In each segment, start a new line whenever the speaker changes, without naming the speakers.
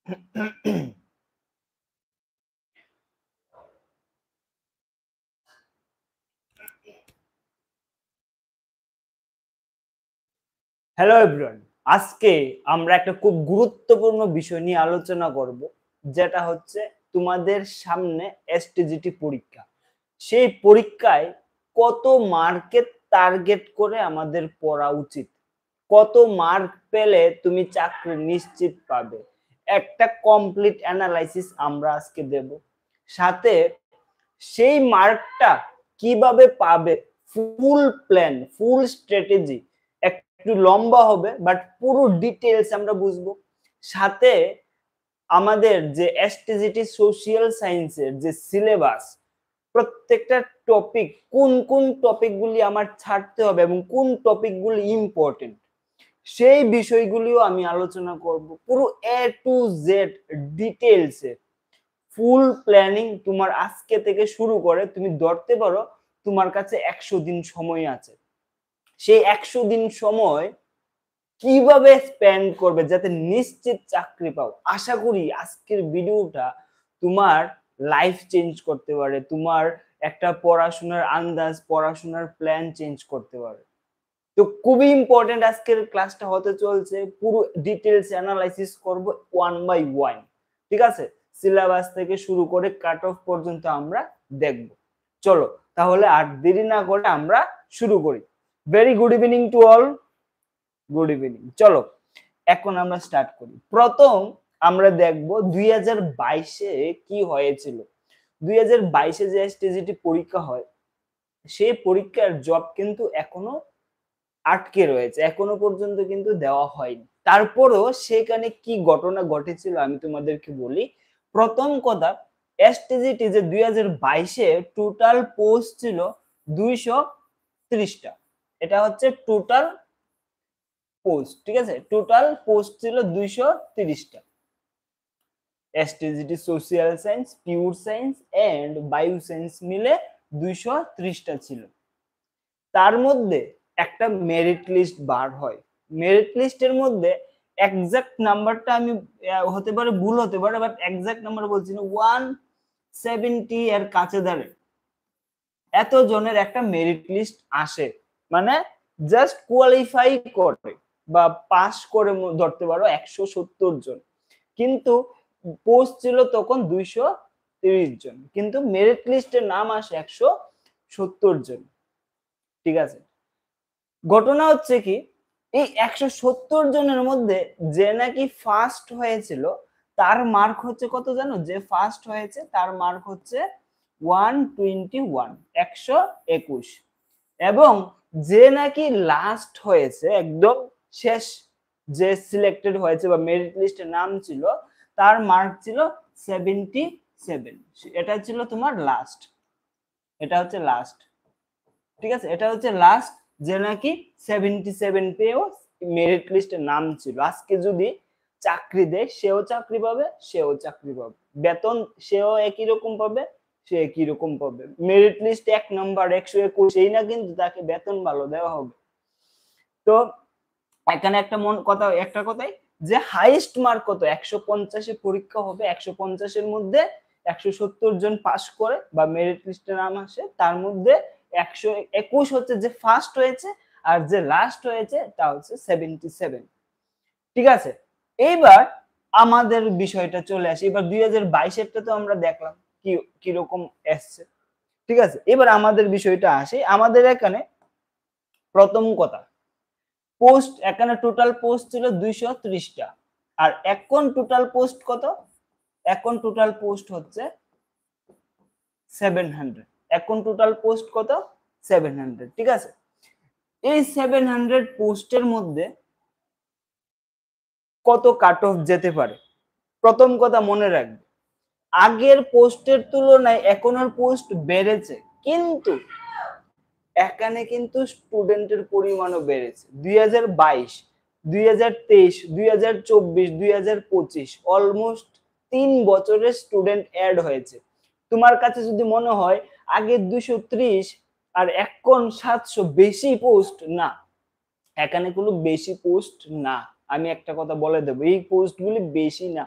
Hello everyone, আজকে আমরা একটা খুব গুরুত্বপূর্ণ বিষয় নিয়ে আলোচনা করব, যেটা হচ্ছে তোমাদের সামনে এসটিজিটি পরীক্ষা। সেই পরীক্ষায় কত মার্কের টার্গেট করে আমাদের পড়া উচিত, কত মার্ক পেলে তুমি চাকরি নিশ্চিত পাবে, একটা কমপ্লিট অ্যানালাইসিস আমরা আজকে দেব। সাথে সেই মার্কটা কিভাবে পাবে, ফুল প্ল্যান, ফুল স্ট্র্যাটেজি, একটু লম্বা হবে বাট পুরো ডিটেইলস আমরা বুঝবো। সাথে আমাদের যে এসটিজিটি সোশ্যাল সায়েন্সের যে সিলেবাস, প্রত্যেকটা টপিক কোন কোন টপিকগুলি আমার ছাড়তে হবে এবং কোন টপিকগুলি ইম্পর্টেন্ট, সেই বিষয়গুলিও আমি আলোচনা করব। পুরো এ টু জেড ডিটেইলসে ফুল প্ল্যানিং তোমার আজকে থেকে শুরু করে তুমি ধরতে পারো তোমার কাছে 100 দিন সময় আছে। সেই 100 দিন সময় কিভাবে স্পেন্ড করবে যাতে নিশ্চিত চাকরি পাও। আশা করি আজকের ভিডিওটা তোমার লাইফ চেঞ্জ করতে পারে, তোমার একটা পড়াশোনার আন্দাজ, পড়াশোনার প্ল্যান চেঞ্জ করতে পারে। তো খুবই ইম্পর্টেন্ট আজকের ক্লাসটা হতে চলছে, পুরো ডিটেইলস অ্যানালাইসিস করব ওয়ান বাই ওয়ান। ঠিক আছে, সিলেবাস থেকে শুরু করে কাট অফ পর্যন্ত আমরা দেখব। চলো তাহলে আর দেরি না করে আমরা শুরু করি। Very good evening to all, good evening. চলো এখন আমরা স্টার্ট করি। প্রথম আমরা দেখব 2022-এ কি হয়েছিল। 2022-এ যে এসটিজিটি পরীক্ষা হয়, সেই পরীক্ষার জব কিন্তু এখনো আটকে রয়েছে, এখনো পর্যন্ত কিন্তু দেওয়া হয়নি। তারপরও সেখানে কি ঘটনা ঘটেছিল আমি তোমাদেরকে বলি। প্রথম কথা, এসটিজিটি যে 2022-এ টোটাল পোস্ট ছিল 230টা। এটা হচ্ছে টোটাল পোস্ট, ঠিক আছে, টোটাল পোস্ট ছিল 230টা। STGT social science, pure science and bio science মিলে 230টা ছিল। তার মধ্যে একটা মেরিট লিস্ট বার হয়। মেরিট লিস্টের মধ্যে এক্সাক্ট নাম্বারটা আমি হতে পারে ভুল হতে পারে, বাট এক্সাক্ট নাম্বার বলছি না, 170 এর কাছে দাঁড়ে এত জনের একটা মেরিট লিস্ট আসে। মানে জাস্ট কোয়ালিফাই করে বা পাস করে ধরতে পারো 170 জন, কিন্তু পোস্ট ছিল তখন 230 জন, কিন্তু মেরিট লিস্টের নাম আসে 170 জন। ঠিক আছে, ঘটনা হচ্ছে কি, এই 170 জনের মধ্যে যে নাকি ফার্স্ট হয়েছিল তার মার্ক হচ্ছে কত জানো? যে ফার্স্ট হয়েছে তার মার্ক হচ্ছে 121, 121। এবং যে নাকি লাস্ট হয়েছে, একদম শেষ যে সিলেক্টেড হয়েছে বা মেরিট লিস্টে নাম ছিল, তার মার্ক ছিল 77। এটা ছিল তোমার লাস্ট, এটা হচ্ছে লাস্ট। ঠিক আছে, এটা হচ্ছে লাস্ট যে নাকি 77 পেয়েও মেরিট লিস্টে নাম ছিল। আজকে যদি চাকরি দেয়, সেও চাকরি পাবে, সেও চাকরি পাবে, বেতন সেও একই রকম পাবে, সে একই রকম পাবে। মেরিট লিস্ট 1 নাম্বার 121, এই না কিন্তু তাকে বেতন ভালো দেওয়া হবে। তো এখানে একটা একটা কথাই যে হাইয়েস্ট মার্ক কত, 150-এ পরীক্ষা হবে, 150-এর মধ্যে 170 জন পাস করে বা মেরিট লিস্টে নাম আসে, তার মধ্যে 121 হচ্ছে যে ফার্স্ট হয়েছে, আর যে লাস্ট হয়েছে তা হচ্ছে 77। ঠিক আছে, এইবার আমাদের বিষয়টা চলে আসে। এবার 2022-এরটা তো আমরা দেখলাম কি কিরকম এসছে। ঠিক আছে, এবার আমাদের বিষয়টা আসে। আমাদের এখানে প্রথম কথা, পোস্ট এখানে টোটাল পোস্ট ছিল 230টা, আর এখন টোটাল পোস্ট কত? এখন টোটাল পোস্ট হচ্ছে 700। এখন টোটাল পোস্ট কত? 700। ঠিক আছে, এই 700 পোস্টের মধ্যে কত কাট অফ যেতে পারে? প্রথম কথা মনে রাখবে, আগের পোস্টের তুলনায় এখনের পোস্ট বেড়েছে, কিন্তু এখানে কিন্তু স্টুডেন্টের পরিমাণও বেড়েছে। 2022, 2023, 2024, 2025 অলমোস্ট 3 বছরের স্টুডেন্ট অ্যাড হয়েছে। তোমার কাছে যদি মনে হয় আগে 230 আর এখন 700 বেশি পোস্ট, না, এখানে কোনো বেশি পোস্ট না। আমি একটা কথা বলে দেবো, এই পোস্টগুলি বেশি না।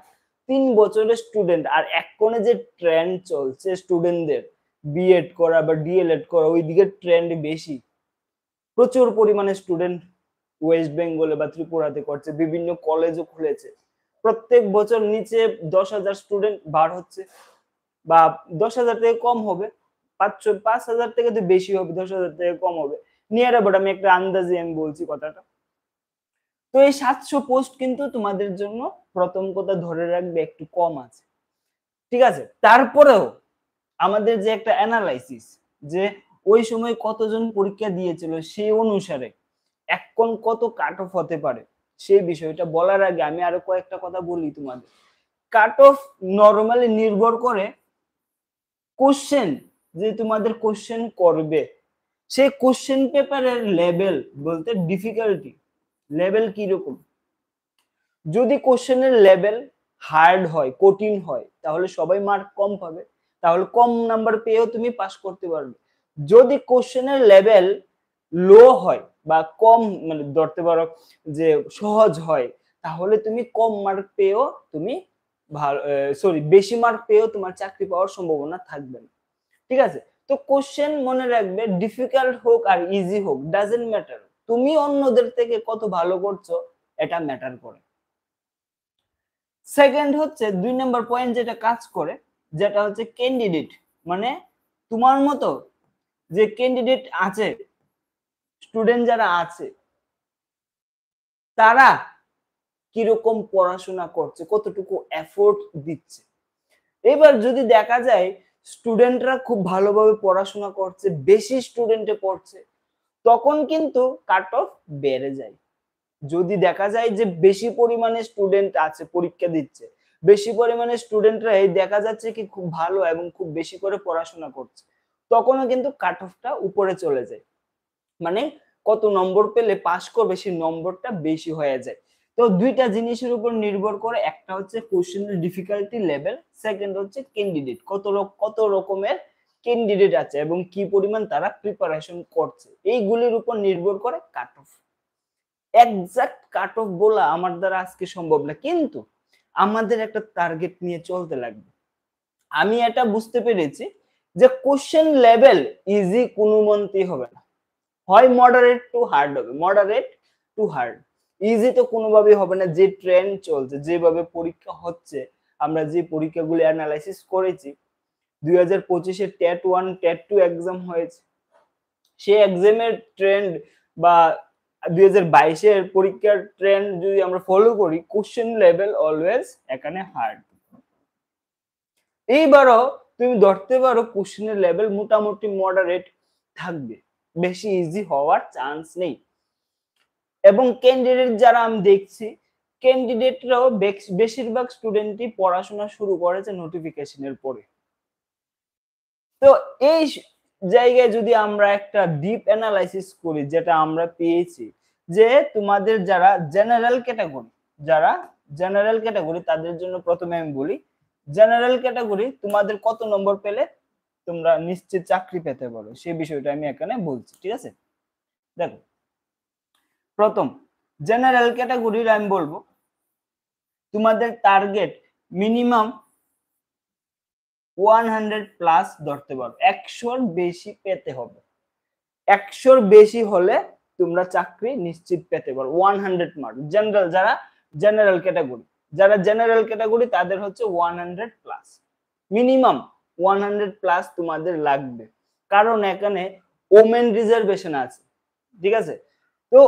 3 বছরের স্টুডেন্ট, আর এক্ষণে যে ট্রেন্ড চলছে স্টুডেন্টদের বিএড করা বা ডিএলএড করা, ওই দিকে ট্রেন্ড বেশি। প্রচুর পরিমাণে স্টুডেন্ট ওয়েস্ট বেঙ্গলে বা ত্রিপুরাতে করছে, বিভিন্ন কলেজও খুলেছে। প্রত্যেক বছর নিচে 10,000 স্টুডেন্ট বার হচ্ছে, বা 10,000 থেকে কম হবে, 5,000 থেকে তো বেশি হবে, 10,000 থেকে কম হবে, নিয়ার অ্যাবাউট, আমি একটা আন্দাজে আমি বলছি কথাটা। তো এই 700 পোস্ট কিন্তু তোমাদের জন্য প্রথম কথা ধরে রাখবে একটু কম আছে, ঠিক আছে। তারপরেও আমাদের যে একটা অ্যানালাইসিস, যে ওই সময় কতজন পরীক্ষা দিয়েছিল সেই অনুসারে এখন কত কাট অফ হতে পারে, সেই বিষয়টা বলার আগে আমি আরো কয়েকটা কথা বলি তোমাদের। কাট অফ নরমালি নির্ভর করে কোশ্চেন, যে তোমাদের কোশ্চেন করবে সেই কোশ্চেন পেপারের লেভেল, বলতে ডিফিকাল্টি লেভেল কিরকম। যদি কোশ্চেনের লেভেল হার্ড হয়, কঠিন হয়, তাহলে সবাই মার্ক কম পাবে, তাহলে কম নাম্বার পেয়েও তুমি পাস করতে পারবে। যদি কোশ্চেনের লেভেল লো হয় বা কম, মানে ধরতে পারো যে সহজ হয়, তাহলে তুমি কম মার্ক পেয়েও তুমি ভালো, বেশি মার্ক পেয়েও তোমার চাকরি পাওয়ার সম্ভাবনা থাকবে না, ঠিক আছে। তো কোশ্চেন মনে রাখবে, ডিফিকাল্ট হোক আর ইজি হোক, ডাজেন্ট ম্যাটার, তুমি অন্যদের থেকে কত ভালো করছো এটা ম্যাটার করে। সেকেন্ড হচ্ছে 2 নম্বর পয়েন্ট যেটা কাজ করে, যেটা হচ্ছে ক্যান্ডিডেট, মানে তোমার মতো যে ক্যান্ডিডেট আছে, স্টুডেন্ট যারা আছে, তারা কিরকম পড়াশোনা করছে, কতটুকু এফোর্ট দিচ্ছে। এবার যদি দেখা যায় স্টুডেন্টরা খুব ভালোভাবে পড়াশোনা করছে, বেশি স্টুডেন্টে পড়ছে, তখন কিন্তু কাট অফ বেড়ে যায়। যদি দেখা যায় যে বেশি পরিমাণে স্টুডেন্ট আছে পরীক্ষা দিচ্ছে, বেশি পরিমাণে স্টুডেন্টরা এই দেখা যাচ্ছে কি খুব ভালো এবং খুব বেশি করে পড়াশোনা করছে, তখনও কিন্তু কাট অফটা উপরে চলে যায়, মানে কত নম্বর পেলে পাস করবে সেই নম্বরটা বেশি হয়ে যায়। তো দুইটা জিনিসের উপর নির্ভর করে, একটা হচ্ছে কোশ্চেনের ডিফিকাল্টি লেভেল, সেকেন্ড হচ্ছে ক্যান্ডিডেট, কত রকমের ক্যান্ডিডেট আছে এবং কি পরিমাণ তারা প্রিপারেশন করছে, এইগুলির উপর নির্ভর করে cut off. Exact cut off বলা আমার দ্বারা আজকে সম্ভব না, কিন্তু আমাদের একটা টার্গেট নিয়ে চলতে লাগবে। আমি এটা বুঝতে পেরেছি যে কোশ্চেন লেভেল ইজি কোনো মন্তেই হবে না, হয় মডারেট টু হার্ড হবে, মডারেট টু হার্ড, ইজি তো কোনোভাবেই হবে না। যে ট্রেন্ড চলছে, যেভাবে পরীক্ষা হচ্ছে, আমরা যে পরীক্ষাগুলো অ্যানালাইসিস করেছি, 2025-এ টেট 1 টেট 2 এক্সাম হয়েছে, সেই এক্সামের ট্রেন্ড বা 2022-এর পরীক্ষার ট্রেন্ড যদি আমরা ফলো করি, কোশ্চেন লেভেল অলওয়েজ এখানে হার্ড। এইবারও তুমি ধরতে পারো কোশ্চেনের লেভেল মোটামুটি মডারেট থাকবে, বেশি ইজি হওয়ার চান্স নেই। এবং ক্যান্ডিডেট যারা আমি দেখছি, ক্যান্ডিডেটরাও বেশিরভাগ স্টুডেন্টই পড়াশোনা শুরু করেছে নোটিফিকেশনের পরে। তো এই জায়গায় যদি আমরা একটা ডিপ অ্যানালাইসিস করি, যেটা আমরা পেয়েছি, যে তোমাদের যারা জেনারেল ক্যাটাগরি, তাদের জন্য প্রথমে আমি বলি, জেনারেল ক্যাটাগরি তোমাদের কত নম্বর পেলে তোমরা নিশ্চিত চাকরি পেতে পারো, সেই বিষয়টা আমি এখানে বলছি, ঠিক আছে। দেখো, প্রথম জেনারেল ক্যাটাগরির আমি বলবো তোমাদের টার্গেট মিনিমাম 100 প্লাস ধরতে পারো, 100-র বেশি পেতে হবে। 100-র বেশি হলে তোমরা চাকরি নিশ্চিত পেতে পারো, 100 মার্ক। যারা জেনারেল ক্যাটাগরি তাদের হচ্ছে 100 প্লাস, মিনিমাম 100 প্লাস তোমাদের লাগবে, কারণ এখানে ওমেন রিজার্ভেশন আছে, ঠিক আছে। তো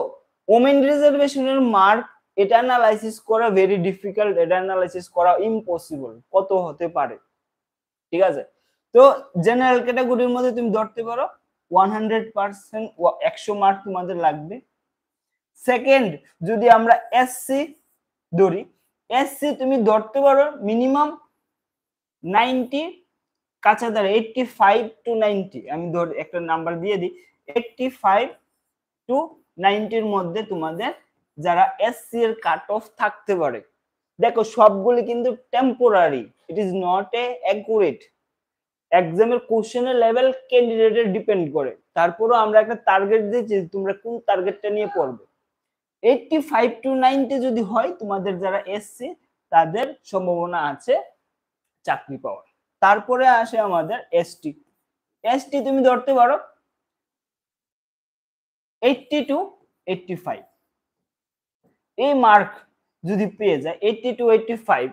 ওমেন রিজার্ভেশনের মার্ক, এটা অ্যানালাইসিস করা ভেরি ডিফিকাল্ট, এটা অ্যানালাইসিস করা ইম্পসিবল, কত হতে পারে, ঠিক আছে। তো জেনারেল ক্যাটাগরির মধ্যে তুমি ধরতে পারো 100%, 100 মার্ক তোমাদের লাগবে। সেকেন্ড, যদি আমরা এসসি ধরি, এসসি তুমি ধরতে পারো মিনিমাম 90 কাছাকাছি, 85 টু 90, আমি ধর একটা নাম্বার দিয়ে দিই, 85 টু 90-র মধ্যে তোমাদের যারা এসসি এর কাট অফ থাকতে পারে। দেখো, সবগুলি কিন্তু temporary, it is not a accurate. এক্সামের কোশ্চেনের লেভেল ক্যান্ডিডেটের ডিপেন্ড করে, তারপরও আমরা একটা টার্গেট দিয়েছি, তোমরা কোন টার্গেটটা নিয়ে পড়বে। 85 টু 90 যদি হয় তোমাদের যারা এসসি, তাদের সম্ভাবনা আছে চাকরি পাওয়ার। তারপরে আসে আমাদের এসটি। এসটি তুমি ধরতে পারো 80 টু 85, এই মার্ক যদি পেয়ে যায় 80 টু 85,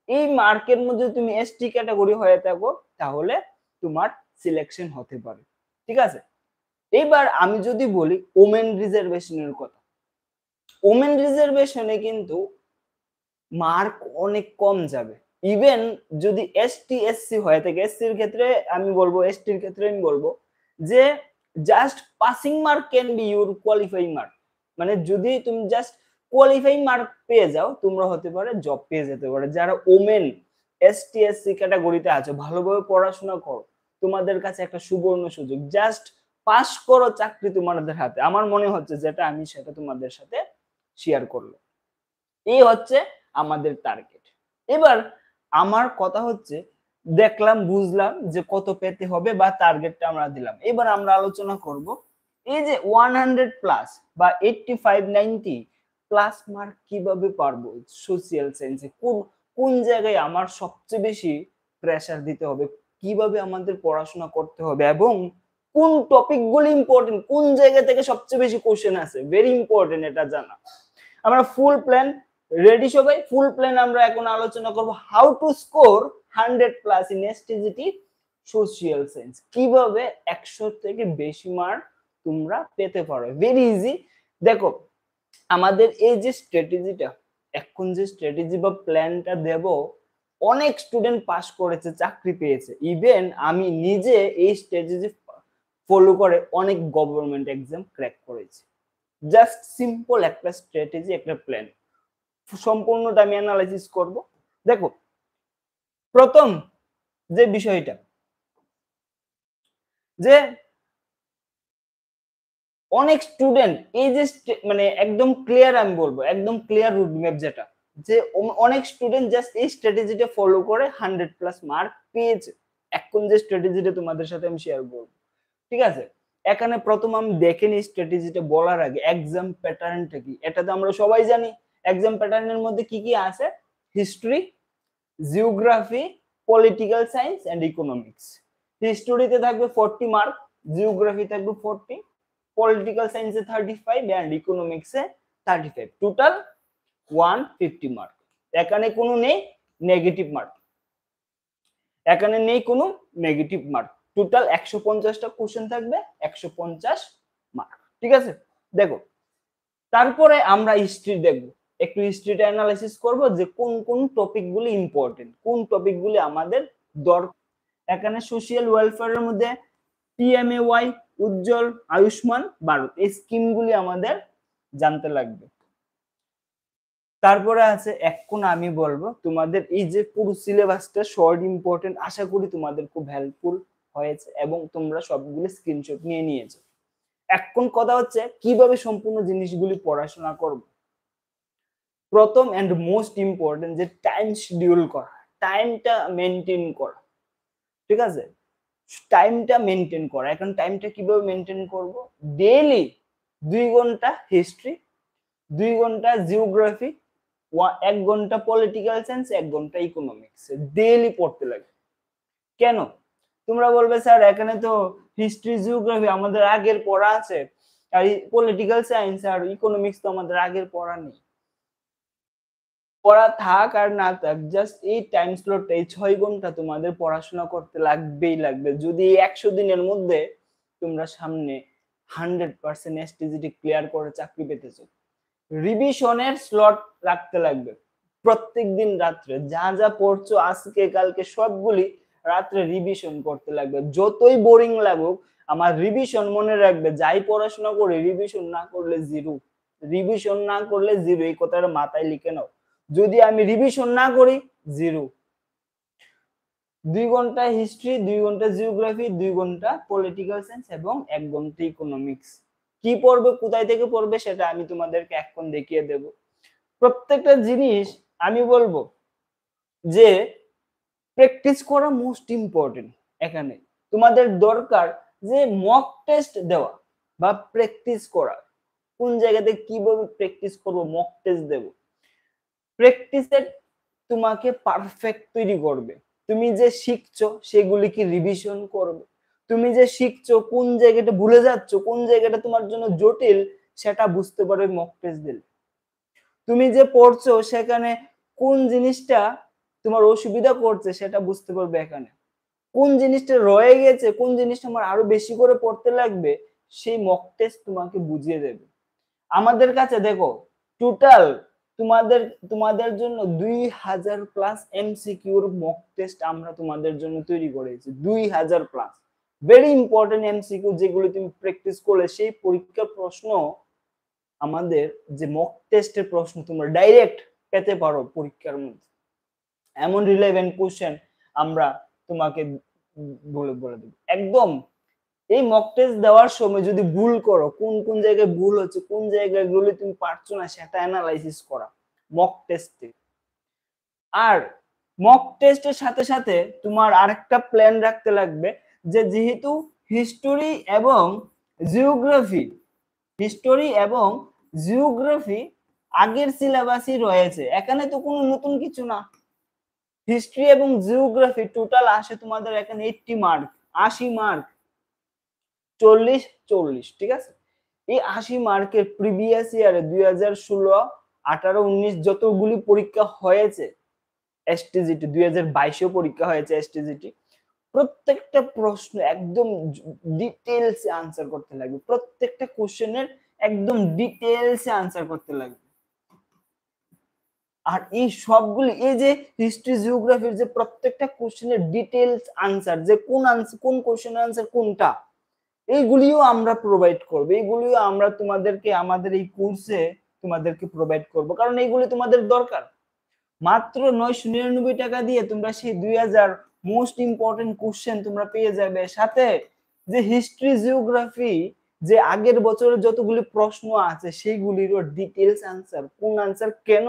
এই মার্কের মধ্যে তুমি এসটি ক্যাটাগরি হয়ে থাকো, তাহলে তোমার সিলেকশন হতে পারে। ঠিক আছে, এবার আমি যদি বলি ওমেন রিজার্ভেশনের কথা, ওমেন রিজার্ভেশনে কিন্তু মার্ক অনেক কম যাবে। ইভেন যদি এসটি এসসি হয়ে থাকে, এসসির ক্ষেত্রে আমি বলবো, এসটির ক্ষেত্রে আমি বলবো যে just passing mark can be your qualifying mark. মানে যদি তুমি জাস্ট কোয়ালিফাইং মার্ক পেয়ে যাও, তোমরা হতে পারে জব পেয়ে যেতে পারে। যারা ওমেন এসটি এসসি ক্যাটাগরিতে আছো, ভালোভাবে পড়াশোনা করো, তোমাদের কাছে একটা সুবর্ণ সুযোগ, জাস্ট পাস করো, চাকরি তোমাদের হাতে। আমার মনে হচ্ছে যেটা আমি সেটা তোমাদের সাথে শেয়ার করলো। এই হচ্ছে আমাদের টার্গেট। এবার আমার কথা হচ্ছে, দেখলাম বুঝলাম যে কত পেতে হবে বা টার্গেটটা আমরা দিলাম। এবার আমরা আলোচনা করব এই যে 100 প্লাস বা 85 90 প্লাস মার্ক কিভাবে পারবো সোশ্যাল সায়েন্সে, কোন জায়গায় আমার সবচেয়ে বেশি প্রেসার দিতে হবে, কিভাবে আমাদের পড়াশোনা করতে হবে, এবং কোন টপিকগুলো ইম্পর্টেন্ট, কোন জায়গা থেকে সবচেয়ে বেশি কোশ্চেন আছে, ভেরি ইম্পর্টেন্ট এটা জানা। আমরা ফুল প্ল্যান রেডি সবাই? ফুল প্ল্যান আমরা এখন আলোচনা করব how to score 100 plus in STGT social science. কিভাবে 100 থেকে বেশি মার্ক তোমরা পেতে পারো, ভেরি ইজি। দেখো, আমাদের এই যে স্ট্র্যাটেজিটা, এখন যে স্ট্র্যাটেজি বা প্ল্যানটা দেব, অনেক স্টুডেন্ট পাস করেছে, চাকরি পেয়েছে। ইভেন আমি নিজে এই স্ট্র্যাটেজি ফলো করে অনেক গভর্নমেন্ট এক্সাম ক্র্যাক করেছি। জাস্ট সিম্পল একটা স্ট্র্যাটেজি, একটা প্ল্যান, সম্পূর্ণটা আমি অ্যানালাইসিস করব। দেখো, প্রথম যে বিষয়টা, যে অনেক স্টুডেন্ট এই যে মানে একদম ক্লিয়ার, আমি বলবো একদম ক্লিয়ার রুট ম্যাপ, যেটা যে অনেক স্টুডেন্ট জাস্ট এই স্ট্র্যাটেজিটা ফলো করে 100 প্লাস মার্ক পেয়েছে। এখন যে স্ট্র্যাটেজিটা তোমাদের সাথে আমি শেয়ার করব, ঠিক আছে? এখানে প্রথম আমি দেখে নিই স্ট্র্যাটেজিটা বলার আগে এক্সাম প্যাটার্নটা কি। এটা তো আমরা সবাই জানি এক্সাম প্যাটার্নের মধ্যে কি কি আছে: history, geography, political science and economics. হিস্ট্রিতে থাকবে 40 মার্ক, জিওগ্রাফি থাকবে 40, পলিটিক্যাল সায়েন্সে 35 এন্ড ইকোনমিক্সে 35, টোটাল 150 মার্ক। এখানে কোনো নেই নেগেটিভ মার্ক, এখানে নেই কোনো নেগেটিভ মার্ক। টোটাল 150টা কোশ্চেন থাকবে, 150 মার্ক। ঠিক আছে, দেখো তারপরে আমরা হিস্ট্রি দেখব, একটু হিস্ট্রিটা অ্যানালাইসিস করব যে কোন কোন টপিকগুলি ইম্পর্টেন্ট, কোন টপিকগুলি আমাদের দরকার। এখানে সোশ্যাল ওয়েলফেয়ারের মধ্যে পিএমএওয়াই, উজ্জ্বল, আয়ুষ্মান ভারত, এই স্কিমগুলি আমাদের জানতে লাগবে। তারপরে আছে, এখন আমি বলবো তোমাদের এই যে পুরো সিলেবাসটা শর্ট ইম্পর্টেন্ট, আশা করি তোমাদের খুব হেল্পফুল হয়েছে এবং তোমরা সবগুলো স্ক্রিনশট নিয়ে নিয়েছো। এখন কথা হচ্ছে কিভাবে সম্পূর্ণ জিনিসগুলি পড়াশোনা করব। প্রথম এন্ড মোস্ট ইম্পর্টেন্ট যে টাইম শিডিউল করা, টাইমটা মেনটেন করা। ঠিক আছে, টাইমটা মেনটেন করা। এখন টাইমটা কিভাবে মেনটেন করব? ডেইলি 2 ঘন্টা হিস্ট্রি, 2 ঘন্টা জিওগ্রাফি, 1 ঘন্টা পলিটিক্যাল সায়েন্স, 1 ঘন্টা ইকোনমিক্স ডেইলি পড়তে লাগে। কেন? তোমরা বলবে স্যার এখানে তো হিস্ট্রি জিওগ্রাফি আমাদের আগের পড়া আছে, আর পলিটিক্যাল সায়েন্স আর ইকোনমিক্স তো আমাদের আগের পড়া নেই। পড়া থাক আর না থাক, জাস্ট এই টাইম স্লটে এই 6 ঘন্টা তোমাদের পড়াশোনা করতে লাগবেই লাগবে। যদি 100 দিনের মধ্যে তোমরা সামনে 100% এসটিজিটি ক্লিয়ার করে চাকরি পেতে চাও, রিভিশনের স্লট রাখতে লাগবে। প্রত্যেকদিন রাত্রে যা যা পড়ছো আজকে কালকে সবগুলি রাত্রে রিভিশন করতে লাগবে। যতই বোরিং লাগুক, আমার রিভিশন মনে রাখবে, যাই পড়াশোনা করে রিভিশন না করলে জিরো, রিভিশন না করলে জিরো, এই কথাটা মাথায় লিখে নাও। যদি আমি রিভিশন না করি, জিরো। 2 ঘন্টা হিস্ট্রি, 2 ঘন্টা জিওগ্রাফি, 2 ঘন্টা পলিটিক্যাল সায়েন্স এবং 1 ঘন্টা ইকোনমিক্স। কি পড়বে, কোথায় থেকে পড়বে সেটা আমি তোমাদেরকে এখন দেখিয়ে দেব। প্রত্যেকটা জিনিস আমি বলবো যে প্র্যাকটিস করা মোস্ট ইম্পর্টেন্ট। এখানে তোমাদের দরকার যে মক টেস্ট দেওয়া বা প্র্যাকটিস করা। কোন জায়গাতে কিভাবে প্র্যাকটিস করব, মক টেস্ট দেব। প্র্যাকটিসের তোমাকে পারফেক্ট তৈরি করবে। তুমি যে শিখছো সেগুলিকে রিভিশন করবে। তুমি যে শিখছো কোন জায়গাটা ভুলে যাচ্ছ, কোন জায়গাটা তোমার জন্য জটিল সেটা বুঝতে পারবে মক টেস্ট দিলে। তুমি যে পড়ছো সেখানে কোন জিনিসটা তোমার অসুবিধা করছে সেটা বুঝতে পারবে এখানে। কোন জিনিসটা রয়ে গেছে, কোন জিনিসটা আমার আরো বেশি করে পড়তে লাগবে, সেই মক টেস্ট তোমাকে বুঝিয়ে দেবে। আমাদের কাছে দেখো টোটাল তোমাদের তোমাদের জন্য 2000 প্লাস এমসিকিউর মক টেস্ট আমরা তোমাদের জন্য তৈরি করেছি। 2000 প্লাস ভেরি ইম্পর্টেন্ট এমসিকিউ যেগুলো তুমি প্র্যাকটিস করলে সেই পরীক্ষার প্রশ্ন, আমাদের যে মক টেস্টের প্রশ্ন তোমরা ডাইরেক্ট পেতে পারো পরীক্ষার মধ্যে। এমন রিলেভেন্ট কোশ্চেন আমরা তোমাকে বলে দেব একদম। এই মক টেস্ট দেওয়ার সময় যদি ভুল করো, কোন কোন জায়গায় ভুল হচ্ছে, কোন জায়গাগুলো তুমি পারছো না সেটা অ্যানালাইসিস করা মক টেস্টে। আর মক টেস্টের সাথে সাথে তোমার আরেকটা প্ল্যান রাখতে লাগবে যে যেহেতু হিস্টোরি এবং জিওগ্রাফি আগের সিলেবাসই রয়েছে, এখানে তো কোনো নতুন কিছু না। হিস্ট্রি এবং জিওগ্রাফি টোটাল আসে তোমাদের এখানে 80 মার্ক, 80 মার্ক, 40-40, ঠিক আছে। এই 80 মার্কের প্রিভিয়াস ইয়ারে 2016, 18, 19 যতগুলি পরীক্ষা হয়েছে, এসটিজিটি 2022 পরীক্ষা হয়েছে এসটিজিটি, প্রত্যেকটা প্রশ্ন একদম ডিটেইলসে আনসার করতে লাগবে। প্রত্যেকটা কোশ্চেনের একদম ডিটেইলসে আনসার করতে লাগবে। আর এই সবগুলি, এই যে হিস্ট্রি জিওগ্রাফির যে প্রত্যেকটা কোশ্চেনের ডিটেইলস আনসার, যে কোন কোশ্চেনের আনসার কোনটা, এইগুলিও আমরা প্রোভাইড করব। এইগুলিও আমরা তোমাদেরকে আমাদের এই কোর্সে তোমাদেরকে প্রোভাইড করব, কারণ এইগুলি তোমাদের দরকার। মাত্র 999 টাকা দিয়ে তোমরা সেই 2000 মোস্ট ইম্পর্টেন্ট কোশ্চেন তোমরা পেয়ে যাবে, সাথে যে হিস্ট্রি জিওগ্রাফি যে আগের বছরের যতগুলি প্রশ্ন আছে সেইগুলিরও ডিটেইলস আনসার, কোন আনসার কেন,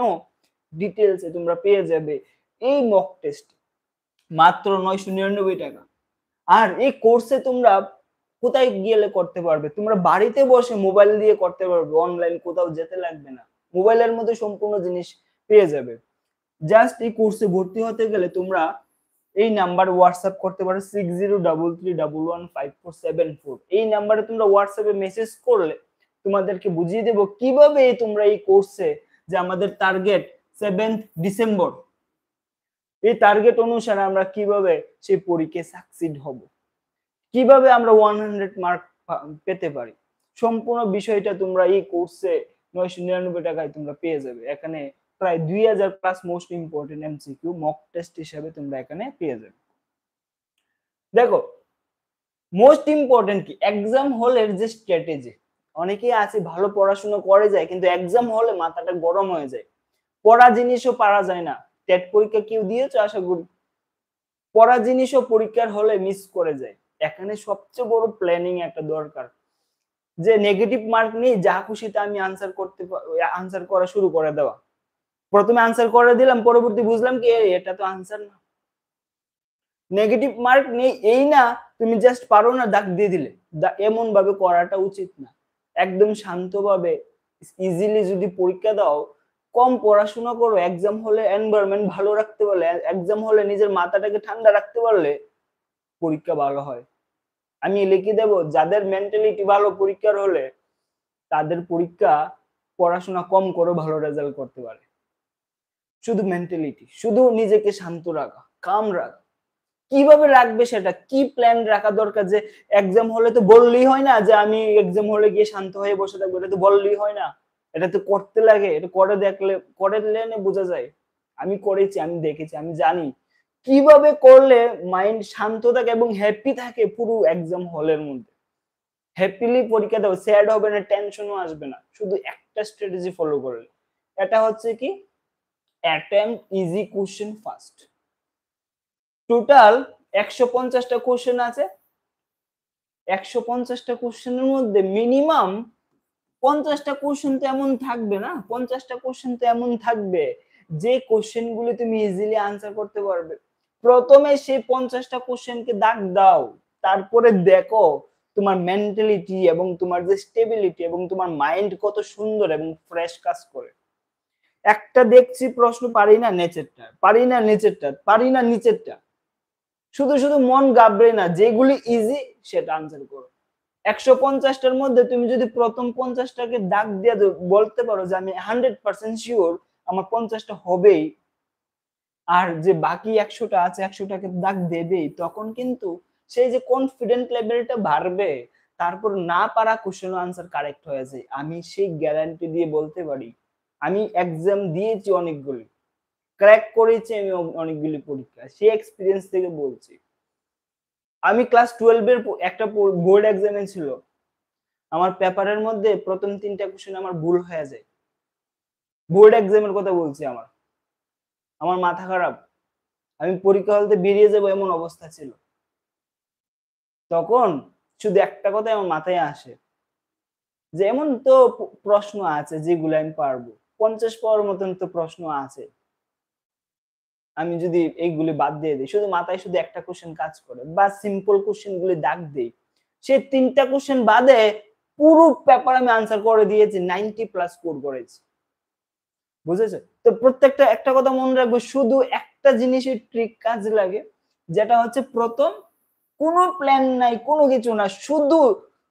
ডিটেইলসে তোমরা পেয়ে যাবে এই মক টেস্ট মাত্র 999 টাকা। আর এই কোর্সে তোমরা কোথায় গেলে করতে পারবে, তোমরা বাড়িতে বসে মোবাইল দিয়ে করতে পারবে, অনলাইন কোথাও যেতে লাগবে না, মোবাইলের মধ্যে সম্পূর্ণ জিনিস পেয়ে যাবে। জাস্ট এই কোর্সে ভর্তি হতে গেলে তোমরা এই নাম্বার হোয়াটসঅ্যাপ করতে পারো 6033115474। এই নাম্বারে তোমরা হোয়াটসঅ্যাপে মেসেজ করলে তোমাদেরকে বুঝিয়ে দেব কিভাবে তোমরা এই কোর্সে, যে আমাদের টার্গেট 7 ডিসেম্বর, এই টার্গেট অনুসারে আমরা কিভাবে সেই পরীক্ষায় সাকসিড হব, কিভাবে আমরা 100 মার্ক পেতে পারি, সম্পূর্ণ বিষয়টা তোমরা এই কোর্সে 999 টাকায় তোমরা পেয়ে যাবে। এখানে প্রায় 2000 plus most important MCQ mock test হিসেবে তোমরা এখানে পেয়ে যাবে। দেখো মোস্ট ইম্পর্টেন্ট কি, এক্সাম হলের যে স্ট্র্যাটেজি, অনেকেই আছে ভালো পড়াশোনা করে যায় কিন্তু এক্সাম হলে মাথাটা গরম হয়ে যায়, পড়া জিনিসও পারা যায় না। টেট পরীক্ষা কেউ দিয়েছো আশা করি, পড়া জিনিসও পরীক্ষার হলে মিস করে যায়। এখানে সবচেয়ে বড় প্ল্যানিং একটা দরকার, যে নেগেটিভ মার্ক নেই যা খুশিতে আমি আনসার করা শুরু করে দেওয়া। প্রথমে আনসার করে দিলাম, পরবর্তী বুঝলাম কি এটা তো আনসার না। নেগেটিভ মার্ক নেই এই না তুমি জাস্ট পারো না দাগ দিয়ে দিলে, এমন ভাবে করাটা উচিত না। একদম শান্তভাবে ইজিলি যদি পরীক্ষা দাও, কম পড়াশোনা করো, এক্সাম হলে এনভায়রনমেন্ট ভালো রাখতে পারলে, এক্সাম হলে নিজের মাথাটাকে ঠান্ডা রাখতে পারলে পরীক্ষা ভালো হয়। আমি লিখে দেব যাদের মেন্টালিটি ভালো পরীক্ষার হলে তাদের পরীক্ষা পড়াশোনা কম করে ভালো রেজাল্ট করতে পারে। শুধু মেন্টালিটি, শুধু নিজেকে শান্ত রাখা, কাম রাখা। কিভাবে রাখবে সেটা কি প্ল্যান রাখা দরকার, যে এক্সাম হলে তো বললেই হয় না যে আমি এক্সাম হলে গিয়ে শান্ত হয়ে বসে থাকবো, এটা তো বললেই হয় না, এটা তো করতে লাগে, এটা করে দেখলে বোঝা যায়। আমি করেছি, আমি দেখেছি, আমি জানি কিভাবে করলে মাইন্ড শান্ত থাকে এবং হ্যাপি থাকে পুরো এক্সাম হলের মধ্যে। হ্যাপিলি পরীক্ষা দাও, স্যাড হবে না, টেনশনও আসবে না, শুধু একটা স্ট্র্যাটেজি ফলো করলে। এটা হচ্ছে কি, attempt easy question first. Total 150টা কোশ্চেন আছে, 150টা কোশ্চেনের মধ্যে মিনিমাম 50টা কোশ্চেন তো এমন থাকবে না, 50টা কোশ্চেন তো এমন থাকবে যে কোশ্চেন গুলো তুমি ইজিলি আনসার করতে পারবে। প্রথমে সেই 50টা কোশ্চেনকে দাগ দাও, তারপরে দেখো তোমার মেন্টালিটি এবং তোমার যে স্টেবিলিটি এবং তোমার মাইন্ড কত সুন্দর এবং ফ্রেশ কাজ করে। একটা দেখছি প্রশ্ন পারি না নিচেরটা, পারি না নিচেরটা, পারি না নিচেরটা, শুধু শুধু মন গাবড়ে না, যেগুলি ইজি সেটা আনসার করো। 150টার মধ্যে তুমি যদি প্রথম 50টাকে দাগ দিয়ে বলতে পারো যে আমি 100% শিওর আমার 50টা হবেই, আর যে বাকি 100টা আছে 100টাকে দাগ দেবেই, তখন কিন্তু সেই যে কনফিডেন্ট লেভেলটা বাড়বে, তারপর না পারা কোশ্চেন আনসার কারেক্ট হয়ে যায়। আমি সেই গ্যারান্টি দিয়ে বলতে পারি, আমি এক্সাম দিয়েছি অনেকগুলি, ক্র্যাক করেছি আমি অনেকগুলি পরীক্ষা, সেই এক্সপিরিয়েন্স থেকে বলছি। আমি ক্লাস 12 এর একটা বোর্ড এক্সামে ছিল, আমার পেপারের মধ্যে প্রথম 3টা কোশ্চেন আমার ভুল হয়ে যায়। বোর্ড এক্সামের কথা বলছি, আমার মাথা খারাপ, আমি পরীক্ষা হলতে বেরিয়ে যাবো এমন অবস্থা ছিল। তখন শুধু একটা কথাই আমার মাথায় আসে যে এমন তো প্রশ্ন আছে যেগুলো আমি পারবো, 50 পাওয়ার মতন তো প্রশ্ন আছে, আমি যদি এইগুলি বাদ দিয়ে দিই, শুধু মাথায় শুধু একটা কোশ্চেন কাজ করে বা সিম্পল কোশ্চেন গুলি দাগ দেই, সেই 3টা কোশ্চেন বাদে পুরো পেপার আমি আনসার করে দিয়েছি, 90+ স্কোর করেছি। বুঝেছো? তো প্রত্যেকটা একটা কথা মনে রাখবে, শুধু একটা জিনিসের ট্রিক কাজ লাগে, যেটা হচ্ছে প্রথম কোনো প্ল্যান নাই, কোনো কিছু না, শুধু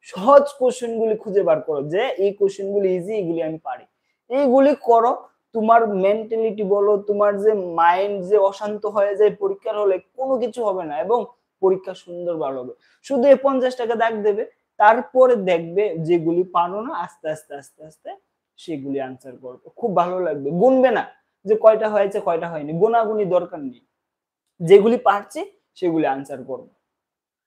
সহজ কোশ্চেন গুলি খুঁজে বার করো, যে এই কোশ্চেন গুলি ইজি, এগুলি আমি পারি, এইগুলি করো। তোমার মেন্টালিটি বলো, তোমার যে মাইন্ড যে অশান্ত হয়ে যায় পরীক্ষার হলে, কোনো কিছু হবে না এবং পরীক্ষা সুন্দর ভালো হবে। শুধু এই 50টাকে দাগ দেবে, তারপরে দেখবে যেগুলি পারো না আস্তে আস্তে আস্তে আস্তে সেগুলি আনসার করবে, খুব ভালো লাগবে। গুনবে না যে কয়টা হয়েছে কয়টা হয়নি, গোনাগুনি দরকার নেই, যেগুলি পারছি সেগুলি আনসার করবো।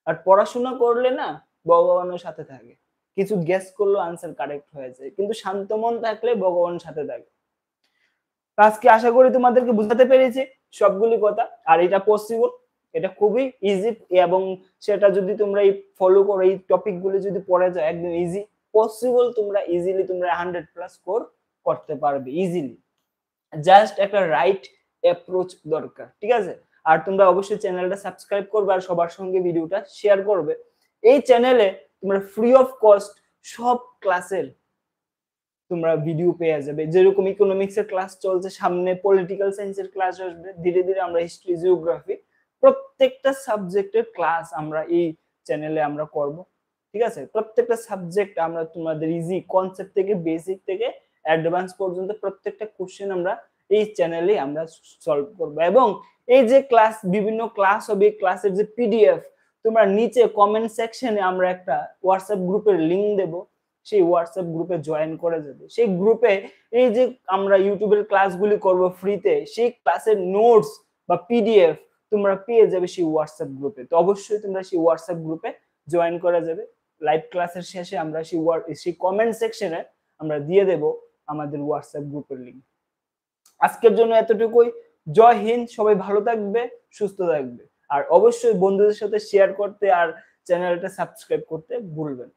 আর পড়াশোনা করলে না ভগবানের সাথে থাকে, কিছু গেস করলেও আনসার কারেক্ট হয়ে যায়, কিন্তু শান্ত মন থাকলে ভগবানের সাথে থাকে। আজকে আশা করি তোমাদেরকে বুঝাতে পেরেছি সবগুলি কথা, আর এটা পসিবল, এটা খুবই ইজি, এবং সেটা যদি তোমরা ফলো করো, এই টপিক গুলো যদি পড়ে যাও, একদম ইজি পসিবল, তোমরা ইজিলি তোমরা 100+ স্কোর করতে পারবে ইজিলি। জাস্ট একটা রাইট অ্যাপ্রোচ দরকার, ঠিক আছে? আর তোমরা অবশ্যই চ্যানেলটা সাবস্ক্রাইব করবে আর সবার সঙ্গে ভিডিওটা শেয়ার করবে। এই চ্যানেলে তোমরা ফ্রি অফ কস্ট সব ক্লাসের তোমরা ভিডিও পেয়ে যাবে, যেরকম ইকোনমিক্স এর ক্লাস চলছে, সামনে পলিটিক্যাল সায়েন্সের ক্লাস আসবে, ধীরে ধীরে আমরা হিস্ট্রি, জিওগ্রাফি, প্রত্যেকটা সাবজেক্টের ক্লাস আমরা এই চ্যানেলে আমরা করব, ঠিক আছে? প্রত্যেকটা সাবজেক্ট আমরা তোমাদের ইজি কনসেপ্ট থেকে বেসিক থেকে অ্যাডভান্স পর্যন্ত প্রত্যেকটা কোশ্চেন আমরা এই চ্যানেলে আমরা সলভ করব। এবং এই যে ক্লাস, বিভিন্ন ক্লাস হবে, ক্লাসের যে পিডিএফ তোমরা নিচে কমেন্ট সেকশনে আমরা একটা হোয়াটসঅ্যাপ গ্রুপের লিংক দেব, সেই হোয়াটসঅ্যাপ গ্রুপে জয়েন করে যাবে। সেই গ্রুপে এই যে আমরা ইউটিউবের ক্লাসগুলি করব ফ্রিতে, সেই ক্লাসের নোটস বা পিডিএফ তোমরা পেয়ে যাবে সেই হোয়াটসঅ্যাপ গ্রুপে। তো অবশ্যই তোমরা সেই হোয়াটসঅ্যাপ গ্রুপে জয়েন করে যাবে। লাইভ ক্লাসের শেষে আমরা সেই কমেন্ট সেকশনে আমরা দিয়ে দেব আমাদের হোয়াটসঅ্যাপ গ্রুপের লিংক। আজকের জন্য এতটুকুই। জয় হিন্দ, সবাই ভালো থাকবে, সুস্থ থাকবে, আর অবশ্যই বন্ধুদের সাথে শেয়ার করতে আর চ্যানেলটা সাবস্ক্রাইব করতে ভুলবেন।